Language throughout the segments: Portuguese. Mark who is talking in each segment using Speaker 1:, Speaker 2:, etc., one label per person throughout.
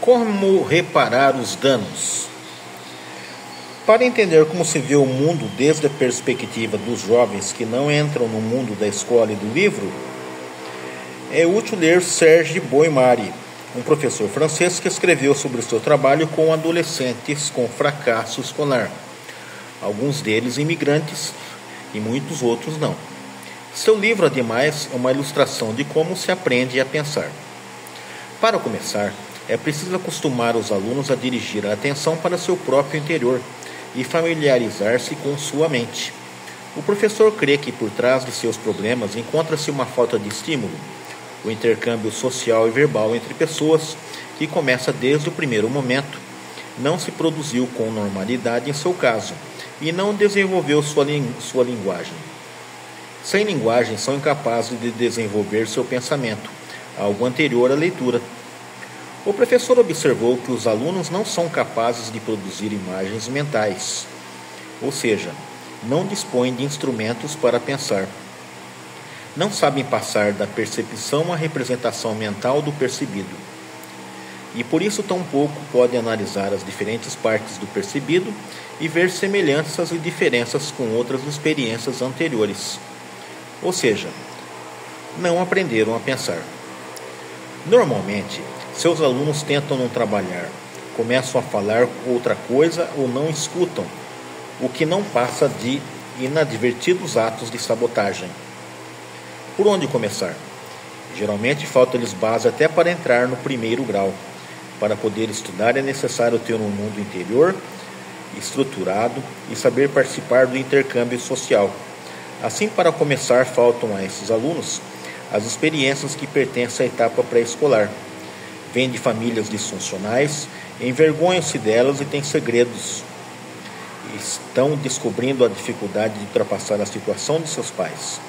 Speaker 1: Como reparar os danos? Para entender como se vê o mundo desde a perspectiva dos jovens que não entram no mundo da escola e do livro, é útil ler Serge Boimari, um professor francês que escreveu sobre o seu trabalho com adolescentes com fracasso escolar, alguns deles imigrantes e muitos outros não. Seu livro, ademais, é uma ilustração de como se aprende a pensar. Para começar, é preciso acostumar os alunos a dirigir a atenção para seu próprio interior e familiarizar-se com sua mente. O professor crê que por trás de seus problemas encontra-se uma falta de estímulo, o intercâmbio social e verbal entre pessoas, que começa desde o primeiro momento, não se produziu com normalidade em seu caso e não desenvolveu sua linguagem. Sem linguagem, são incapazes de desenvolver seu pensamento, algo anterior à leitura. O professor observou que os alunos não são capazes de produzir imagens mentais, ou seja, não dispõem de instrumentos para pensar. Não sabem passar da percepção à representação mental do percebido. E por isso tampouco podem analisar as diferentes partes do percebido e ver semelhanças e diferenças com outras experiências anteriores. Ou seja, não aprenderam a pensar. Normalmente, seus alunos tentam não trabalhar, começam a falar outra coisa ou não escutam, o que não passa de inadvertidos atos de sabotagem. Por onde começar? Geralmente falta-lhes base até para entrar no primeiro grau. Para poder estudar é necessário ter um mundo interior estruturado e saber participar do intercâmbio social. Assim, para começar, faltam a esses alunos as experiências que pertencem à etapa pré-escolar. Vêm de famílias disfuncionais, envergonham-se delas e têm segredos. Estão descobrindo a dificuldade de ultrapassar a situação de seus pais.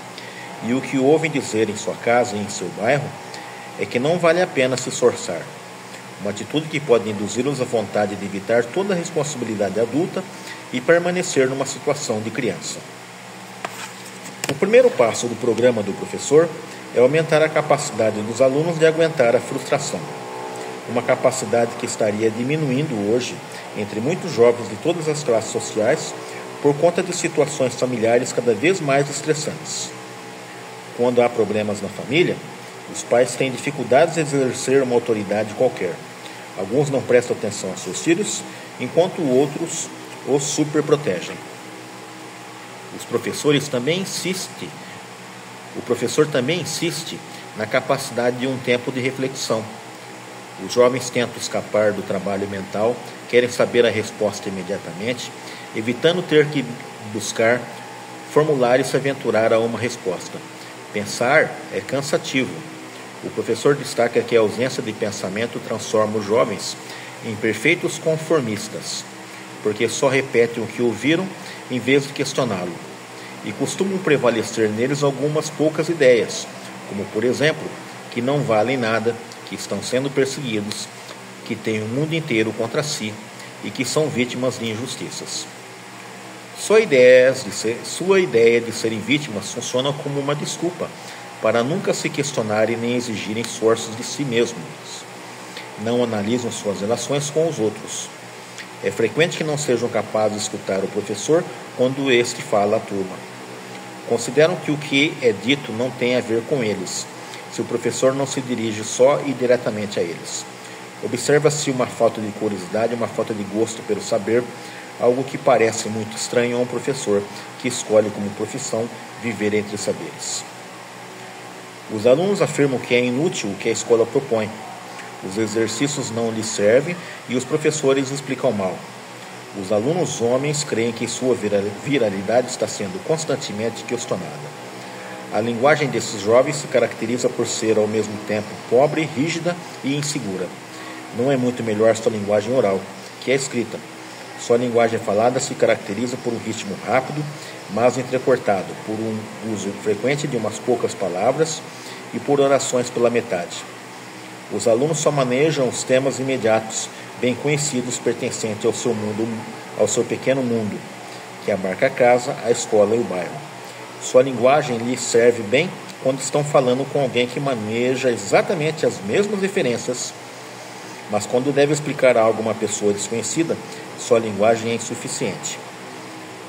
Speaker 1: E o que ouvem dizer em sua casa e em seu bairro é que não vale a pena se esforçar. Uma atitude que pode induzi-los à vontade de evitar toda a responsabilidade adulta e permanecer numa situação de criança. O primeiro passo do programa do professor é aumentar a capacidade dos alunos de aguentar a frustração. Uma capacidade que estaria diminuindo hoje entre muitos jovens de todas as classes sociais por conta de situações familiares cada vez mais estressantes. Quando há problemas na família, os pais têm dificuldades em exercer uma autoridade qualquer. Alguns não prestam atenção aos seus filhos, enquanto outros os superprotegem. O professor também insiste na capacidade de um tempo de reflexão. Os jovens tentam escapar do trabalho mental, querem saber a resposta imediatamente, evitando ter que buscar formular e se aventurar a uma resposta. Pensar é cansativo. O professor destaca que a ausência de pensamento transforma os jovens em perfeitos conformistas, porque só repetem o que ouviram em vez de questioná-lo. E costumam prevalecer neles algumas poucas ideias, como, por exemplo, que não valem nada, que estão sendo perseguidos, que têm o mundo inteiro contra si e que são vítimas de injustiças. Sua ideia de serem vítimas funciona como uma desculpa para nunca se questionarem nem exigirem esforços de si mesmos. Não analisam suas relações com os outros. É frequente que não sejam capazes de escutar o professor quando este fala à turma. Consideram que o que é dito não tem a ver com eles, se o professor não se dirige só e diretamente a eles. Observa-se uma falta de curiosidade, uma falta de gosto pelo saber, algo que parece muito estranho a um professor que escolhe como profissão viver entre saberes. Os alunos afirmam que é inútil o que a escola propõe. Os exercícios não lhes servem e os professores explicam mal. Os alunos homens creem que sua viralidade está sendo constantemente questionada. A linguagem desses jovens se caracteriza por ser ao mesmo tempo pobre, rígida e insegura. Não é muito melhor sua linguagem oral, que é escrita. Sua linguagem falada se caracteriza por um ritmo rápido, mas entrecortado, por um uso frequente de umas poucas palavras e por orações pela metade. Os alunos só manejam os temas imediatos, bem conhecidos, pertencentes ao seu pequeno mundo, que abarca a casa, a escola e o bairro. Sua linguagem lhes serve bem quando estão falando com alguém que maneja exatamente as mesmas referências mas quando deve explicar algo a uma pessoa desconhecida, sua linguagem é insuficiente.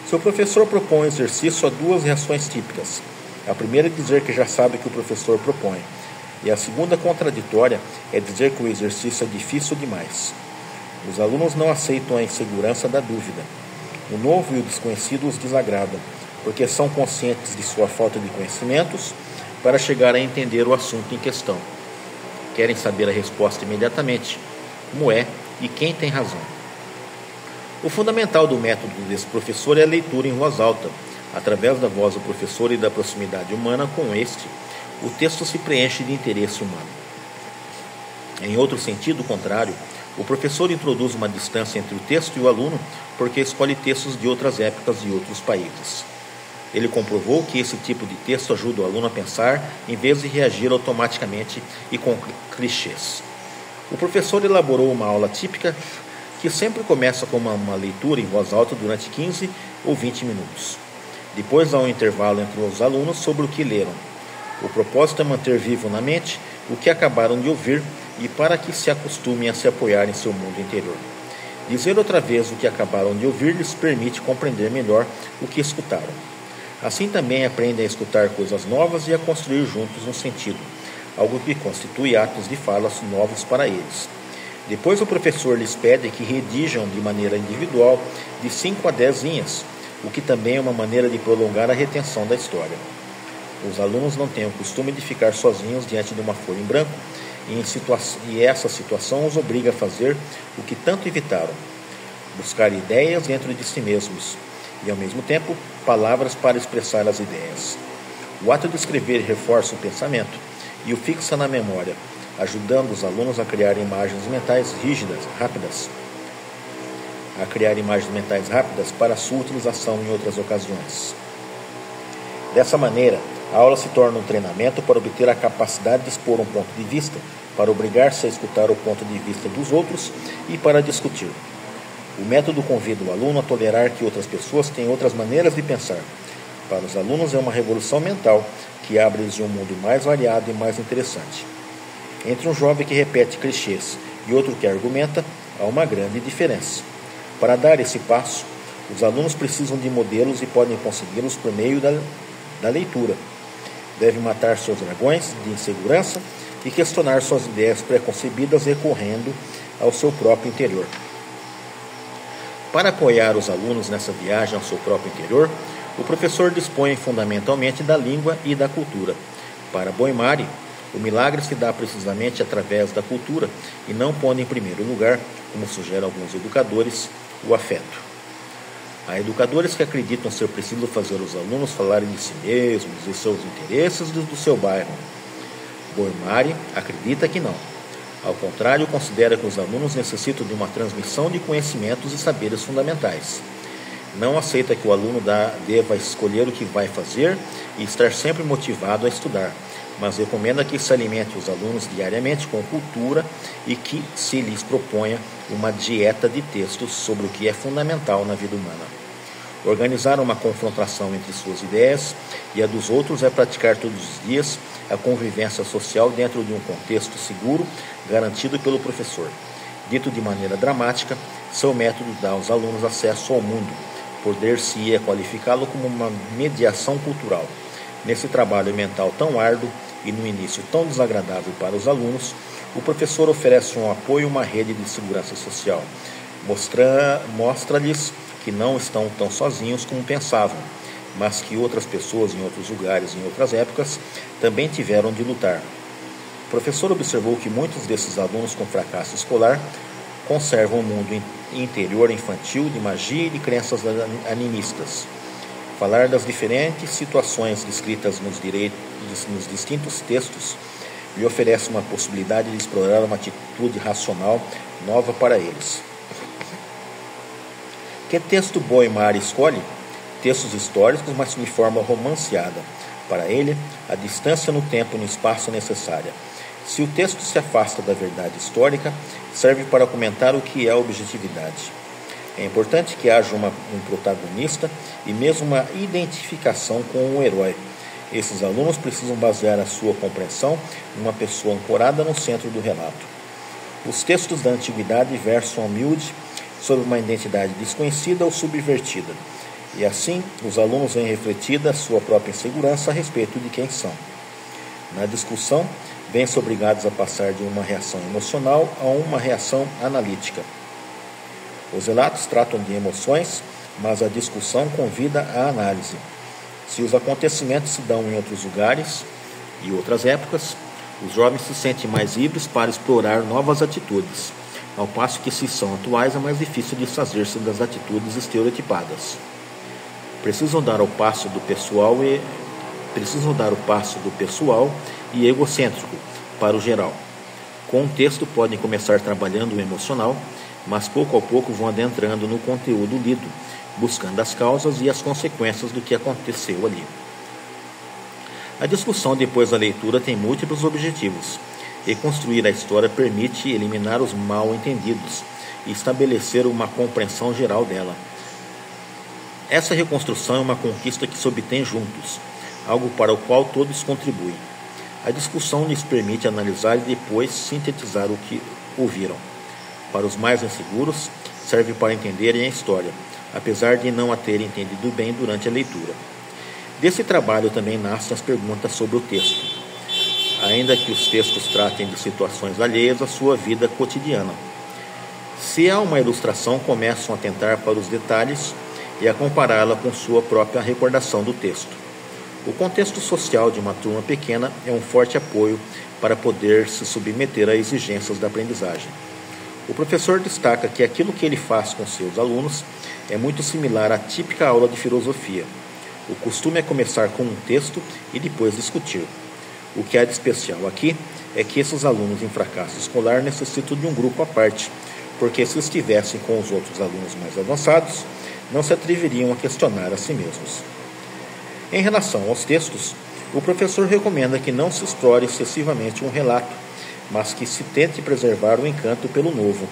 Speaker 1: Seu professor propõe um exercício, há duas reações típicas. A primeira é dizer que já sabe o que o professor propõe, e a segunda, contraditória, é dizer que o exercício é difícil demais. Os alunos não aceitam a insegurança da dúvida. O novo e o desconhecido os desagradam, porque são conscientes de sua falta de conhecimentos para chegar a entender o assunto em questão. Querem saber a resposta imediatamente, como é e quem tem razão. O fundamental do método desse professor é a leitura em voz alta. Através da voz do professor e da proximidade humana com este, o texto se preenche de interesse humano. Em outro sentido contrário, o professor introduz uma distância entre o texto e o aluno porque escolhe textos de outras épocas e outros países. Ele comprovou que esse tipo de texto ajuda o aluno a pensar em vez de reagir automaticamente e com clichês. O professor elaborou uma aula típica que sempre começa com uma leitura em voz alta durante 15 ou 20 minutos. Depois há um intervalo entre os alunos sobre o que leram. O propósito é manter vivo na mente o que acabaram de ouvir e para que se acostumem a se apoiar em seu mundo interior. Dizer outra vez o que acabaram de ouvir lhes permite compreender melhor o que escutaram. Assim também aprendem a escutar coisas novas e a construir juntos um sentido, algo que constitui atos de falas novos para eles. Depois o professor lhes pede que redijam de maneira individual de 5 a 10 linhas, o que também é uma maneira de prolongar a retenção da história. Os alunos não têm o costume de ficar sozinhos diante de uma folha em branco, e essa situação os obriga a fazer o que tanto evitaram: buscar ideias dentro de si mesmos e, ao mesmo tempo, palavras para expressar as ideias. O ato de escrever reforça o pensamento e o fixa na memória, ajudando os alunos a criar imagens mentais rápidas para sua utilização em outras ocasiões. Dessa maneira, a aula se torna um treinamento para obter a capacidade de expor um ponto de vista, para obrigar-se a escutar o ponto de vista dos outros e para discutir. O método convida o aluno a tolerar que outras pessoas têm outras maneiras de pensar. Para os alunos é uma revolução mental que abre-lhes um mundo mais variado e mais interessante. Entre um jovem que repete clichês e outro que argumenta, há uma grande diferença. Para dar esse passo, os alunos precisam de modelos e podem consegui-los por meio da leitura. Devem matar seus dragões de insegurança e questionar suas ideias preconcebidas recorrendo ao seu próprio interior. Para apoiar os alunos nessa viagem ao seu próprio interior, o professor dispõe fundamentalmente da língua e da cultura. Para Boimari, o milagre se dá precisamente através da cultura e não pondo em primeiro lugar, como sugerem alguns educadores, o afeto. Há educadores que acreditam ser preciso fazer os alunos falarem de si mesmos, de seus interesses e do seu bairro. Boimari acredita que não. Ao contrário, considera que os alunos necessitam de uma transmissão de conhecimentos e saberes fundamentais. Não aceita que o aluno deva escolher o que vai fazer e estar sempre motivado a estudar, mas recomenda que se alimente os alunos diariamente com cultura e que se lhes proponha uma dieta de textos sobre o que é fundamental na vida humana. Organizar uma confrontação entre suas ideias e a dos outros é praticar todos os dias a convivência social dentro de um contexto seguro garantido pelo professor. Dito de maneira dramática, seu método dá aos alunos acesso ao mundo, poder-se-ia qualificá-lo como uma mediação cultural. Nesse trabalho mental tão árduo e no início tão desagradável para os alunos, o professor oferece um apoio a uma rede de segurança social. Mostra-lhes que não estão tão sozinhos como pensavam, mas que outras pessoas em outros lugares e em outras épocas também tiveram de lutar. O professor observou que muitos desses alunos com fracasso escolar conservam um mundo interior infantil de magia e de crenças animistas. Falar das diferentes situações descritas nos distintos textos lhe oferece uma possibilidade de explorar uma atitude racional nova para eles. Que texto Boimari escolhe? Textos históricos, mas de forma romanceada. Para ele, a distância no tempo e no espaço é necessária. Se o texto se afasta da verdade histórica, serve para comentar o que é a objetividade. É importante que haja um protagonista e mesmo uma identificação com o herói. Esses alunos precisam basear a sua compreensão em uma pessoa ancorada no centro do relato. Os textos da antiguidade versam humilde sobre uma identidade desconhecida ou subvertida, e assim os alunos veem refletida a sua própria insegurança a respeito de quem são. Na discussão, vêm-se obrigados a passar de uma reação emocional a uma reação analítica. Os relatos tratam de emoções, mas a discussão convida à análise. Se os acontecimentos se dão em outros lugares e outras épocas, os jovens se sentem mais livres para explorar novas atitudes, ao passo que, se são atuais, é mais difícil desfazer-se das atitudes estereotipadas. Precisam dar o passo do pessoal e egocêntrico para o geral. Com o texto podem começar trabalhando o emocional, mas pouco a pouco vão adentrando no conteúdo lido, buscando as causas e as consequências do que aconteceu ali. A discussão depois da leitura tem múltiplos objetivos. Reconstruir a história permite eliminar os mal-entendidos e estabelecer uma compreensão geral dela. Essa reconstrução é uma conquista que se obtém juntos, algo para o qual todos contribuem. A discussão lhes permite analisar e depois sintetizar o que ouviram. Para os mais inseguros, serve para entenderem a história, apesar de não a terem entendido bem durante a leitura. Desse trabalho também nascem as perguntas sobre o texto, ainda que os textos tratem de situações alheias à sua vida cotidiana. Se há uma ilustração, começam a atentar para os detalhes e a compará-la com sua própria recordação do texto. O contexto social de uma turma pequena é um forte apoio para poder se submeter a exigências da aprendizagem. O professor destaca que aquilo que ele faz com seus alunos é muito similar à típica aula de filosofia. O costume é começar com um texto e depois discutir. O que há de especial aqui é que esses alunos em fracasso escolar necessitam de um grupo à parte, porque se estivessem com os outros alunos mais avançados, não se atreveriam a questionar a si mesmos. Em relação aos textos, o professor recomenda que não se explore excessivamente um relato, mas que se tente preservar o encanto pelo novo.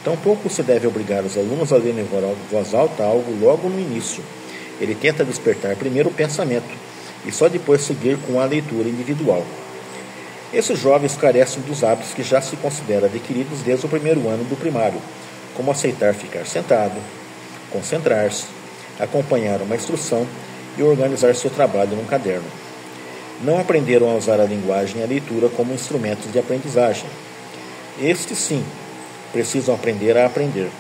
Speaker 1: Tampouco se deve obrigar os alunos a lerem em voz alta algo logo no início. Ele tenta despertar primeiro o pensamento e só depois seguir com a leitura individual. Esses jovens carecem dos hábitos que já se consideram adquiridos desde o primeiro ano do primário, como aceitar ficar sentado, concentrar-se, acompanhar uma instrução e organizar seu trabalho num caderno. Não aprenderam a usar a linguagem e a leitura como instrumentos de aprendizagem. Estes, sim, precisam aprender a aprender,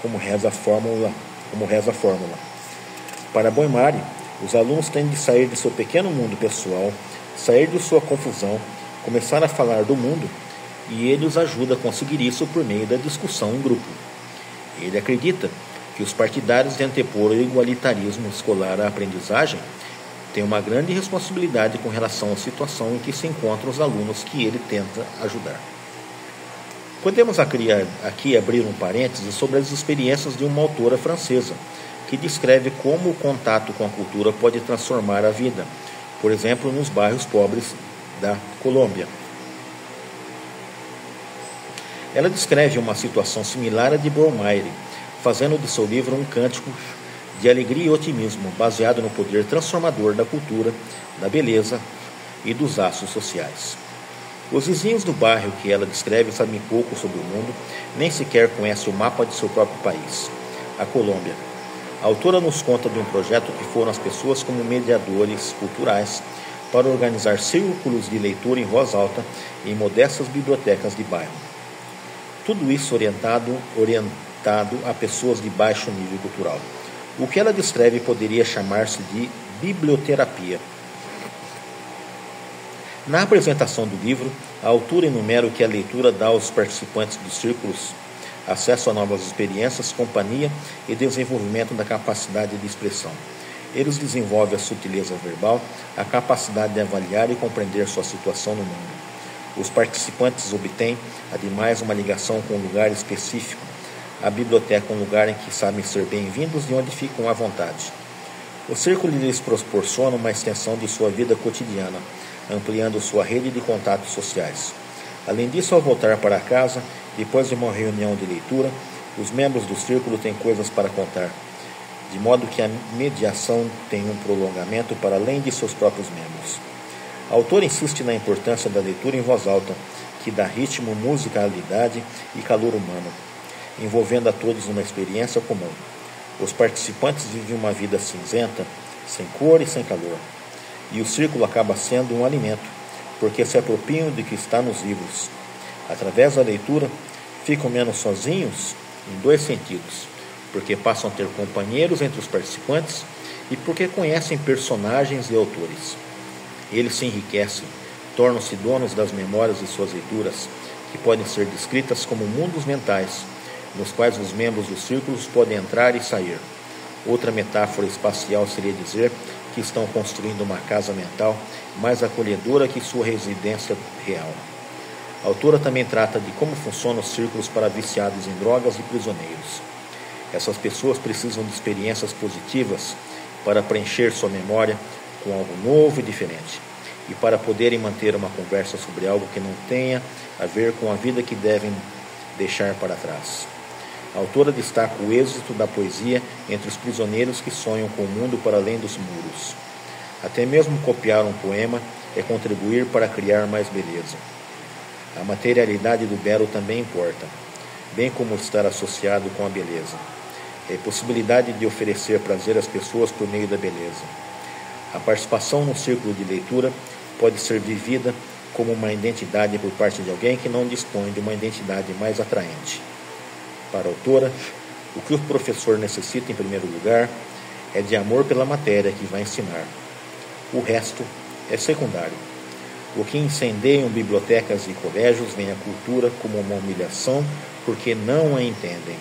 Speaker 1: como reza a fórmula. Para Boimari, os alunos têm de sair de seu pequeno mundo pessoal, sair de sua confusão, começar a falar do mundo, e ele os ajuda a conseguir isso por meio da discussão em grupo. Ele acredita que os partidários de antepor o igualitarismo escolar à aprendizagem têm uma grande responsabilidade com relação à situação em que se encontram os alunos que ele tenta ajudar. Podemos aqui abrir um parêntese sobre as experiências de uma autora francesa, que descreve como o contato com a cultura pode transformar a vida, por exemplo, nos bairros pobres da Colômbia. Ela descreve uma situação similar à de Boimari, fazendo de seu livro um cântico de alegria e otimismo, baseado no poder transformador da cultura, da beleza e dos laços sociais. Os vizinhos do bairro que ela descreve sabem pouco sobre o mundo, nem sequer conhecem o mapa de seu próprio país, a Colômbia. A autora nos conta de um projeto que foram as pessoas como mediadores culturais para organizar círculos de leitura em voz alta em modestas bibliotecas de bairro. Tudo isso orientado a pessoas de baixo nível cultural. O que ela descreve poderia chamar-se de biblioterapia. Na apresentação do livro, a autora enumera que a leitura dá aos participantes dos círculos acesso a novas experiências, companhia e desenvolvimento da capacidade de expressão. Eles desenvolvem a sutileza verbal, a capacidade de avaliar e compreender sua situação no mundo. Os participantes obtêm, ademais, uma ligação com um lugar específico. A biblioteca é um lugar em que sabem ser bem-vindos e onde ficam à vontade. O círculo lhes proporciona uma extensão de sua vida cotidiana, ampliando sua rede de contatos sociais. Além disso, ao voltar para casa, depois de uma reunião de leitura, os membros do círculo têm coisas para contar, de modo que a mediação tem um prolongamento para além de seus próprios membros. A autora insiste na importância da leitura em voz alta, que dá ritmo, musicalidade e calor humano, envolvendo a todos numa experiência comum. Os participantes vivem uma vida cinzenta, sem cor e sem calor, e o círculo acaba sendo um alimento, porque se apropriam do que está nos livros. Através da leitura, ficam menos sozinhos em dois sentidos, porque passam a ter companheiros entre os participantes e porque conhecem personagens e autores. Eles se enriquecem, tornam-se donos das memórias de suas leituras, que podem ser descritas como mundos mentais, nos quais os membros dos círculos podem entrar e sair. Outra metáfora espacial seria dizer que estão construindo uma casa mental mais acolhedora que sua residência real. A autora também trata de como funcionam os círculos para viciados em drogas e prisioneiros. Essas pessoas precisam de experiências positivas para preencher sua memória com algo novo e diferente, e para poderem manter uma conversa sobre algo que não tenha a ver com a vida que devem deixar para trás. A autora destaca o êxito da poesia entre os prisioneiros que sonham com o mundo para além dos muros. Até mesmo copiar um poema é contribuir para criar mais beleza. A materialidade do belo também importa, bem como estar associado com a beleza. É a possibilidade de oferecer prazer às pessoas por meio da beleza. A participação no círculo de leitura pode ser vivida como uma identidade por parte de alguém que não dispõe de uma identidade mais atraente. Para a autora, o que o professor necessita em primeiro lugar é de amor pela matéria que vai ensinar. O resto é secundário. O que incendeiam bibliotecas e colégios vem a cultura como uma humilhação porque não a entendem.